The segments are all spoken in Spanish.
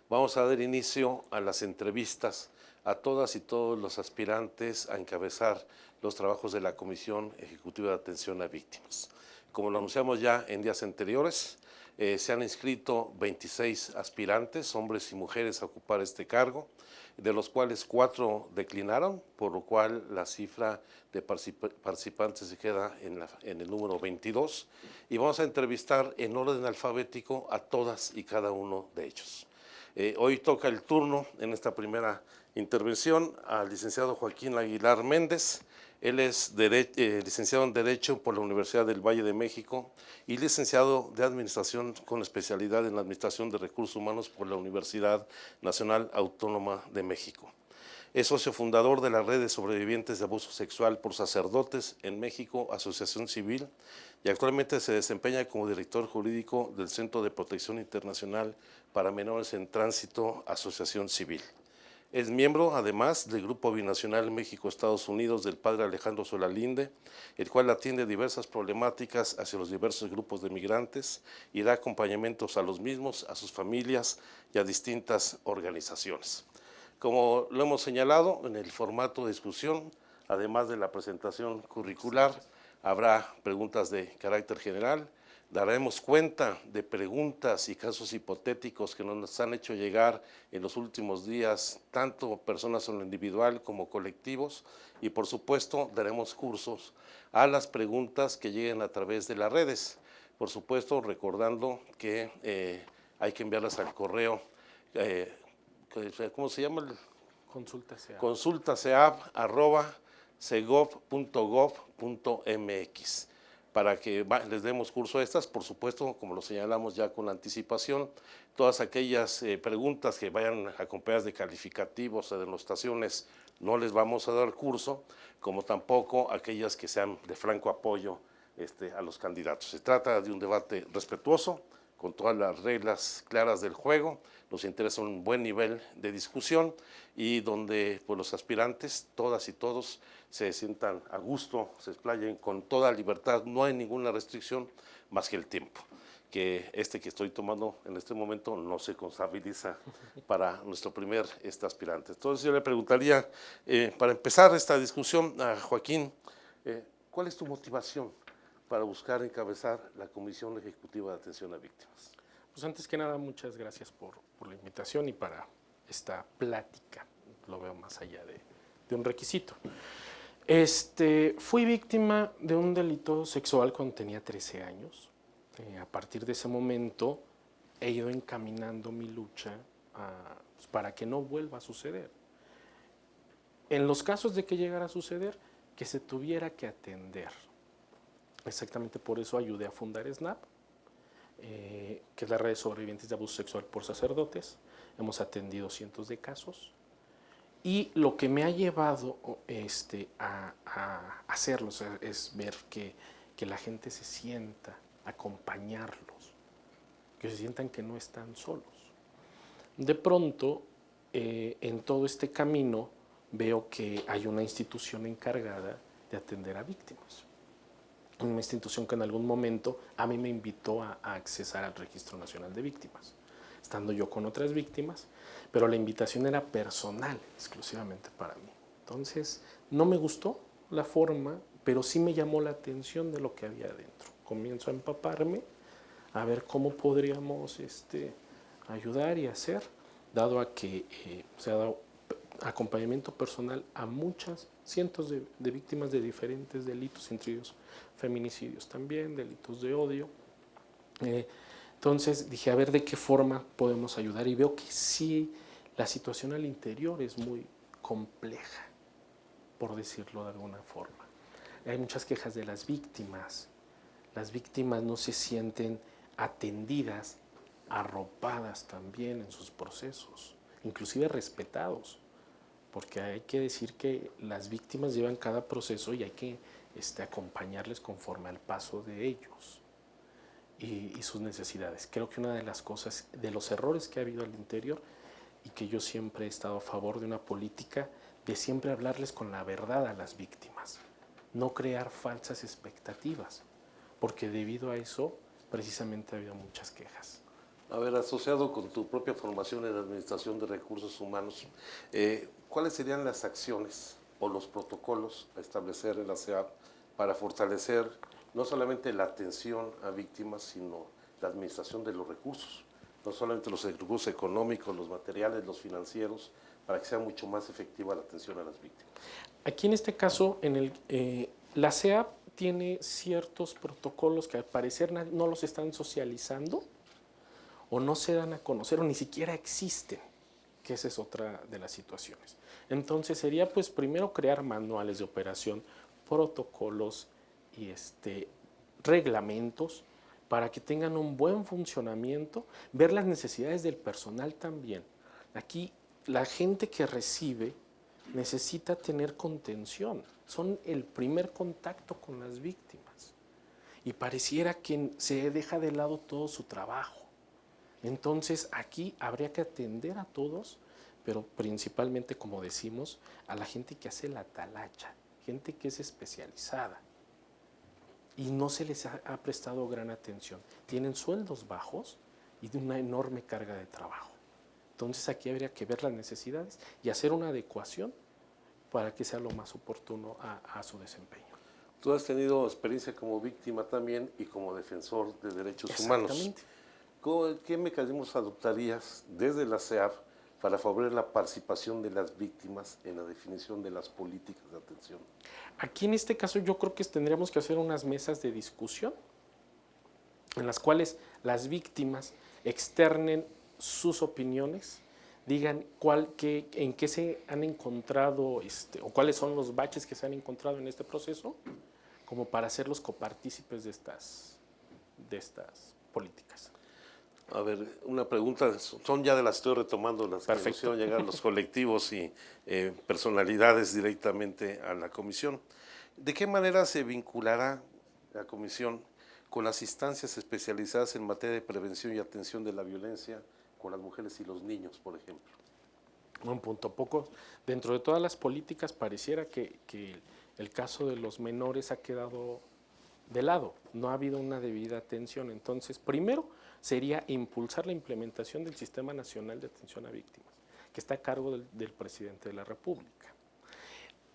Vamos a dar inicio a las entrevistas a todas y todos los aspirantes a encabezar los trabajos de la Comisión Ejecutiva de Atención a Víctimas. Como lo anunciamos ya en días anteriores, se han inscrito 26 aspirantes, hombres y mujeres, a ocupar este cargo, de los cuales 4 declinaron, por lo cual la cifra de participantes se queda en el número 22, y vamos a entrevistar en orden alfabético a todas y cada uno de ellos. Hoy toca el turno en esta primera intervención al licenciado Joaquín Aguilar Méndez. Él es licenciado en Derecho por la Universidad del Valle de México y licenciado de Administración con especialidad en Administración de Recursos Humanos por la Universidad Nacional Autónoma de México. Es socio fundador de la Red de Sobrevivientes de Abuso Sexual por Sacerdotes en México, Asociación Civil, y actualmente se desempeña como director jurídico del Centro de Protección Internacional para Menores en Tránsito, Asociación Civil. Es miembro, además, del Grupo Binacional México-Estados Unidos del padre Alejandro Solalinde, el cual atiende diversas problemáticas hacia los diversos grupos de migrantes y da acompañamientos a los mismos, a sus familias y a distintas organizaciones. Como lo hemos señalado, en el formato de discusión, además de la presentación curricular, habrá preguntas de carácter general. Daremos cuenta de preguntas y casos hipotéticos que nos han hecho llegar en los últimos días, tanto personas en lo individual como colectivos, y por supuesto daremos cursos a las preguntas que lleguen a través de las redes. Por supuesto, recordando que hay que enviarlas al correo, ¿cómo se llama? consultaseap@segov.gov.mx, para que les demos curso a estas. Por supuesto, como lo señalamos ya con anticipación, todas aquellas preguntas que vayan acompañadas de calificativos o denotaciones no les vamos a dar curso, como tampoco aquellas que sean de franco apoyo a los candidatos. Se trata de un debate respetuoso, con todas las reglas claras del juego. Nos interesa un buen nivel de discusión y donde pues, los aspirantes, todas y todos, se sientan a gusto, se explayen con toda libertad. No hay ninguna restricción más que el tiempo, que estoy tomando en este momento no se contabiliza para nuestro primer aspirante. Entonces yo le preguntaría, para empezar esta discusión, a Joaquín, ¿cuál es tu motivación para buscar encabezar la Comisión Ejecutiva de Atención a Víctimas? Pues antes que nada, muchas gracias por la invitación y para esta plática. Lo veo más allá de un requisito. Fui víctima de un delito sexual cuando tenía 13 años. A partir de ese momento he ido encaminando mi lucha pues, para que no vuelva a suceder. En los casos de que llegara a suceder, que se tuviera que atender. Exactamente por eso ayudé a fundar SNAP, que es la Red de Sobrevivientes de Abuso Sexual por Sacerdotes. Hemos atendido cientos de casos. Y lo que me ha llevado a hacerlo es ver que la gente se sienta, acompañarlos, que se sientan que no están solos. De pronto, en todo este camino, veo que hay una institución encargada de atender a víctimas. Una institución que en algún momento a mí me invitó a accesar al Registro Nacional de Víctimas, estando yo con otras víctimas, pero la invitación era personal, exclusivamente para mí. Entonces, no me gustó la forma, pero sí me llamó la atención de lo que había adentro. Comienzo a empaparme, a ver cómo podríamos ayudar y hacer, dado a que se ha dado acompañamiento personal a muchas, cientos de víctimas de diferentes delitos, entre ellos feminicidios también, delitos de odio. Entonces dije, a ver de qué forma podemos ayudar, y veo que sí, la situación al interior es muy compleja, por decirlo de alguna forma. Hay muchas quejas de las víctimas no se sienten atendidas, arropadas también en sus procesos, inclusive respetados, porque hay que decir que las víctimas llevan cada proceso y hay que acompañarles conforme al paso de ellos y sus necesidades. Creo que una de las cosas, de los errores que ha habido al interior, y que yo siempre he estado a favor de una política de siempre hablarles con la verdad a las víctimas, no crear falsas expectativas, porque debido a eso precisamente ha habido muchas quejas. A ver, asociado con tu propia formación en Administración de Recursos Humanos, ¿cuáles serían las acciones o los protocolos a establecer en la SEAP para fortalecer no solamente la atención a víctimas, sino la administración de los recursos? No solamente los recursos económicos, los materiales, los financieros, para que sea mucho más efectiva la atención a las víctimas. Aquí en este caso, la SEAP tiene ciertos protocolos que al parecer no los están socializando o no se dan a conocer o ni siquiera existen, que esa es otra de las situaciones. Entonces sería pues primero crear manuales de operación, protocolos y reglamentos para que tengan un buen funcionamiento, ver las necesidades del personal también. Aquí la gente que recibe necesita tener contención, son el primer contacto con las víctimas y pareciera que se deja de lado todo su trabajo. Entonces aquí habría que atender a todos, pero principalmente, como decimos, a la gente que hace la talacha, gente que es especializada y no se les ha prestado gran atención. Tienen sueldos bajos y de una enorme carga de trabajo. Entonces aquí habría que ver las necesidades y hacer una adecuación para que sea lo más oportuno a su desempeño. Tú has tenido experiencia como víctima también y como defensor de derechos humanos. Exactamente. ¿Qué mecanismos adoptarías desde la SEAP para favorecer la participación de las víctimas en la definición de las políticas de atención? Aquí en este caso yo creo que tendríamos que hacer unas mesas de discusión en las cuales las víctimas externen sus opiniones, digan en qué se han encontrado o cuáles son los baches que se han encontrado en este proceso, como para hacerlos copartícipes de estas políticas. A ver, una pregunta, son ya de las estoy retomando, las Perfecto. que hicieron llegar los colectivos y personalidades directamente a la comisión. ¿De qué manera se vinculará la comisión con las instancias especializadas en materia de prevención y atención de la violencia con las mujeres y los niños, por ejemplo? Un punto poco. Dentro de todas las políticas pareciera que el caso de los menores ha quedado de lado, no ha habido una debida atención. Entonces, primero sería impulsar la implementación del Sistema Nacional de Atención a Víctimas, que está a cargo del presidente de la República.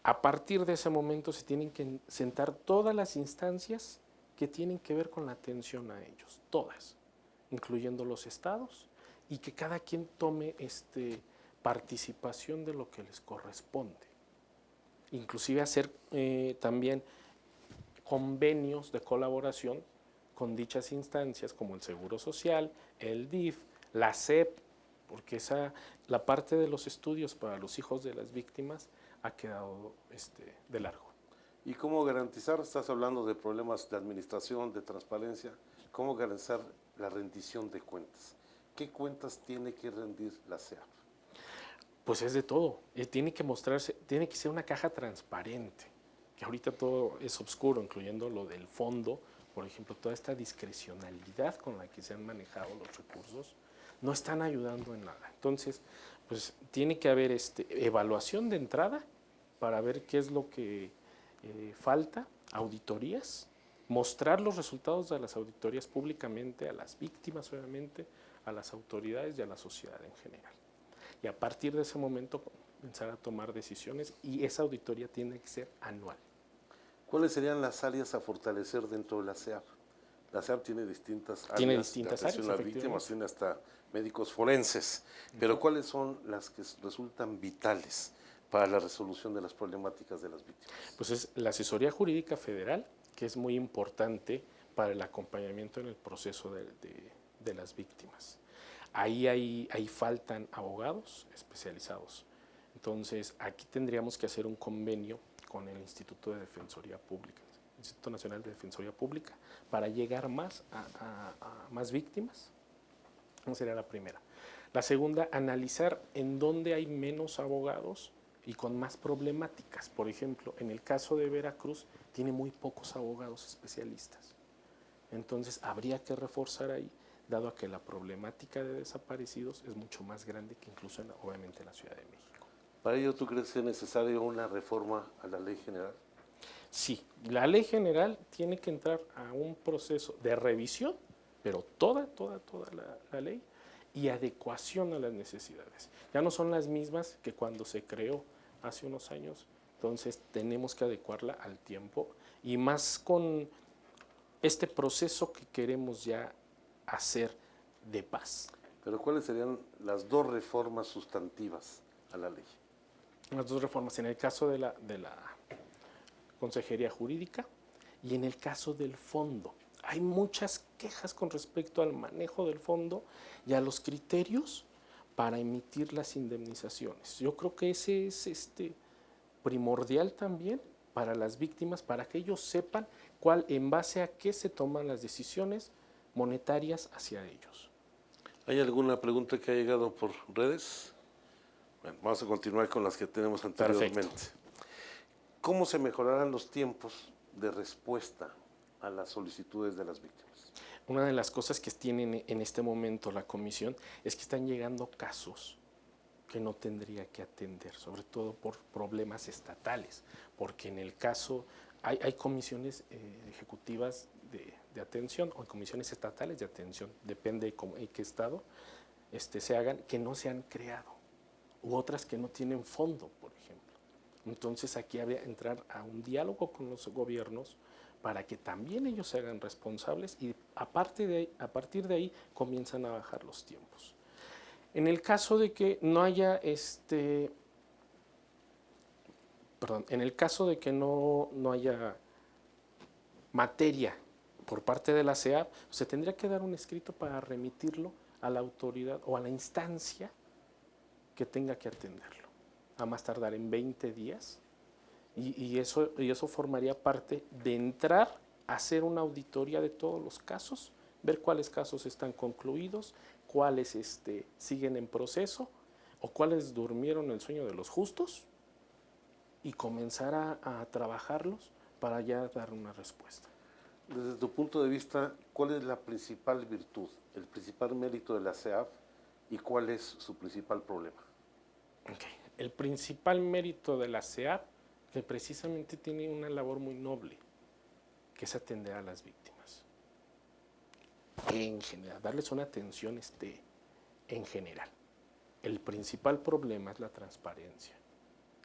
A partir de ese momento se tienen que sentar todas las instancias que tienen que ver con la atención a ellos, todas, incluyendo los estados, y que cada quien tome participación de lo que les corresponde. Inclusive hacer también convenios de colaboración con dichas instancias como el Seguro Social, el DIF, la SEP, porque la parte de los estudios para los hijos de las víctimas ha quedado de largo. ¿Y cómo garantizar, estás hablando de problemas de administración, de transparencia, cómo garantizar la rendición de cuentas? ¿Qué cuentas tiene que rendir la SEAP? Pues es de todo, tiene que ser una caja transparente, que ahorita todo es oscuro, incluyendo lo del fondo, por ejemplo, toda esta discrecionalidad con la que se han manejado los recursos, no están ayudando en nada. Entonces, pues tiene que haber evaluación de entrada para ver qué es lo que falta, auditorías, mostrar los resultados de las auditorías públicamente a las víctimas, obviamente, a las autoridades y a la sociedad en general. Y a partir de ese momento comenzar a tomar decisiones y esa auditoría tiene que ser anual. ¿Cuáles serían las áreas a fortalecer dentro de la SEAP? La SEAP tiene distintas áreas de atención a víctimas, tiene hasta médicos forenses, pero ¿cuáles son las que resultan vitales para la resolución de las problemáticas de las víctimas? Pues es la asesoría jurídica federal, que es muy importante para el acompañamiento en el proceso de las víctimas. Ahí faltan abogados especializados. Entonces, aquí tendríamos que hacer un convenio con el Instituto de Defensoría Pública, Instituto Nacional de Defensoría Pública, para llegar más a más víctimas. Esa sería la primera. La segunda, analizar en dónde hay menos abogados y con más problemáticas. Por ejemplo, en el caso de Veracruz, tiene muy pocos abogados especialistas. Entonces, habría que reforzar ahí, dado a que la problemática de desaparecidos es mucho más grande que incluso, obviamente, en la Ciudad de México. ¿Para ello tú crees que es necesario una reforma a la ley general? Sí, la ley general tiene que entrar a un proceso de revisión pero toda la ley y adecuación a las necesidades. Ya no son las mismas que cuando se creó hace unos años, entonces tenemos que adecuarla al tiempo y más con este proceso que queremos ya hacer de paz. Pero ¿cuáles serían las dos reformas sustantivas a la ley? Las dos reformas, en el caso de la Consejería Jurídica y en el caso del fondo. Hay muchas quejas con respecto al manejo del fondo y a los criterios para emitir las indemnizaciones. Yo creo que ese es primordial también para las víctimas, para que ellos sepan en base a qué se toman las decisiones monetarias hacia ellos. ¿Hay alguna pregunta que ha llegado por redes? Bueno, vamos a continuar con las que tenemos anteriormente. Perfecto. ¿Cómo se mejorarán los tiempos de respuesta a las solicitudes de las víctimas? Una de las cosas que tienen en este momento la comisión es que están llegando casos que no tendría que atender, sobre todo por problemas estatales, porque en el caso hay comisiones ejecutivas de atención o comisiones estatales de atención, depende de en qué estado se hagan, que no se han creado, u otras que no tienen fondo, por ejemplo. Entonces aquí habría que entrar a un diálogo con los gobiernos para que también ellos se hagan responsables y a partir de ahí comienzan a bajar los tiempos. En el caso de que no haya en el caso de que no haya materia por parte de la SEAP, se tendría que dar un escrito para remitirlo a la autoridad o a la instancia que tenga que atenderlo, a más tardar en 20 días. Y eso formaría parte de entrar a hacer una auditoría de todos los casos, ver cuáles casos están concluidos, cuáles siguen en proceso o cuáles durmieron el sueño de los justos y comenzar a trabajarlos para ya dar una respuesta. Desde tu punto de vista, ¿cuál es la principal virtud, el principal mérito de la SEAP y cuál es su principal problema? Okay. El principal mérito de la SEAP que precisamente tiene una labor muy noble, que es atender a las víctimas. En general, darles una atención en general. El principal problema es la transparencia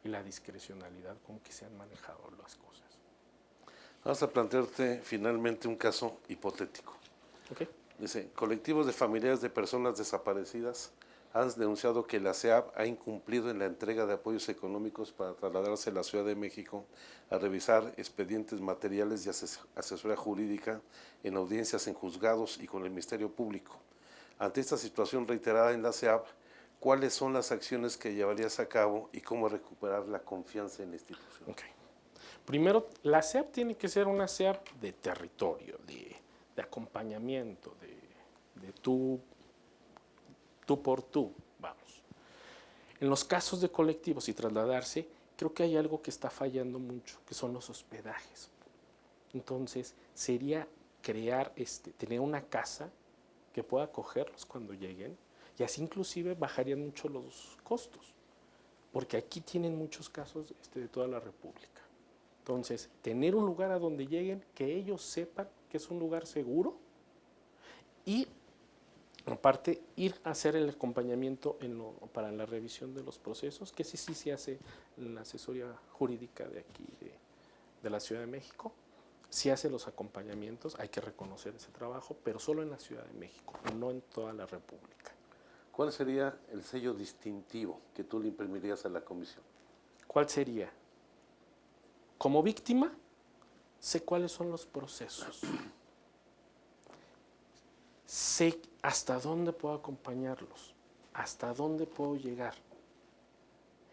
y la discrecionalidad con que se han manejado las cosas. Vamos a plantearte finalmente un caso hipotético. Okay. Dice, colectivos de familiares de personas desaparecidas han denunciado que la SEAP ha incumplido en la entrega de apoyos económicos para trasladarse a la Ciudad de México a revisar expedientes materiales y asesoría jurídica en audiencias en juzgados y con el Ministerio Público. Ante esta situación reiterada en la SEAP, ¿cuáles son las acciones que llevarías a cabo y cómo recuperar la confianza en la institución? Okay. Primero, la SEAP tiene que ser una SEAP de territorio, de acompañamiento, de tú por tú, vamos. En los casos de colectivos y trasladarse, creo que hay algo que está fallando mucho, que son los hospedajes. Entonces, sería tener una casa que pueda acogerlos cuando lleguen y así inclusive bajarían mucho los costos, porque aquí tienen muchos casos de toda la República. Entonces, tener un lugar a donde lleguen, que ellos sepan que es un lugar seguro y aparte, ir a hacer el acompañamiento para la revisión de los procesos, que sí se hace en la asesoría jurídica de aquí, de la Ciudad de México. Sí hace los acompañamientos, hay que reconocer ese trabajo, pero solo en la Ciudad de México, no en toda la República. ¿Cuál sería el sello distintivo que tú le imprimirías a la comisión? ¿Cuál sería? Como víctima, sé cuáles son los procesos. Sé hasta dónde puedo acompañarlos, hasta dónde puedo llegar.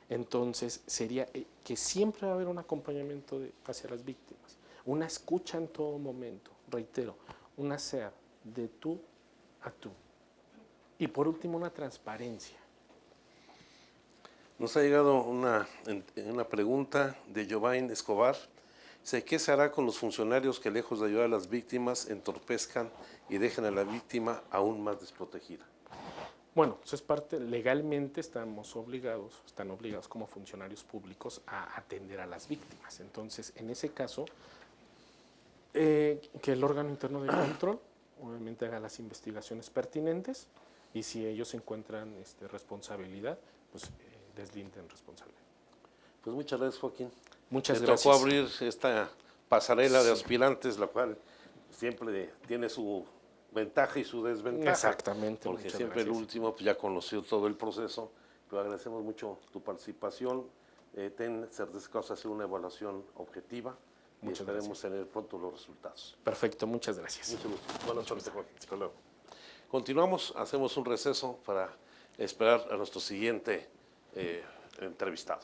Entonces, sería que siempre va a haber un acompañamiento hacia las víctimas, una escucha en todo momento, reitero, una SEAP de tú a tú. Y por último, una transparencia. Nos ha llegado una pregunta de Giovanni Escobar. Dice, ¿qué se hará con los funcionarios que lejos de ayudar a las víctimas entorpezcan y dejan a la víctima aún más desprotegida? Bueno, eso es parte, legalmente están obligados como funcionarios públicos a atender a las víctimas. Entonces, en ese caso, que el órgano interno de control obviamente haga las investigaciones pertinentes y si ellos encuentran responsabilidad, pues deslinden responsabilidad. Pues muchas gracias, Joaquín. Muchas Me gracias. tocó abrir esta pasarela de Sí. aspirantes, la cual siempre tiene su ventaja y su desventaja. Exactamente. Porque muchas siempre gracias. el último pues, ya conoció todo el proceso, pero agradecemos mucho tu participación. Ten certeza que vas a hacer una evaluación objetiva y Muchas esperemos tener pronto los resultados. Perfecto, muchas gracias. Mucho gusto. Buenas tardes, Joaquín. Hasta luego. Continuamos, hacemos un receso para esperar a nuestro siguiente entrevistado.